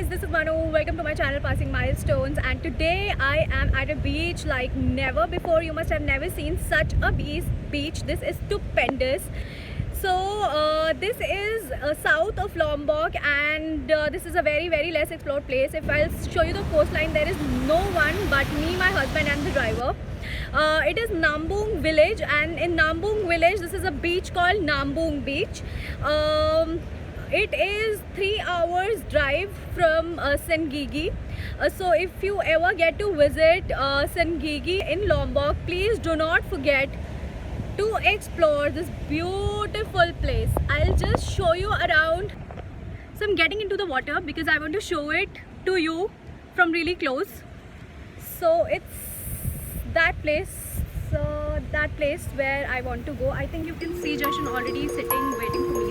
this is Manu. Welcome to my channel Passing Milestones, and today I am at a beach like never before. You must have never seen such a beach. This is stupendous. So this is south of Lombok, and this is a very less explored place. If I'll show you the coastline, there is no one but me, my husband and the driver. It is Nambung village, and in Nambung village this is a beach called Nambung beach. It is 3 hours drive from Sengigi. So if you ever get to visit Sengigi in Lombok, please do not forget to explore this beautiful place. I'll just show you around. So I'm getting into the water because I want to show it to you from really close. So it's that place, where I want to go. I think you can see Jashan already sitting waiting for me.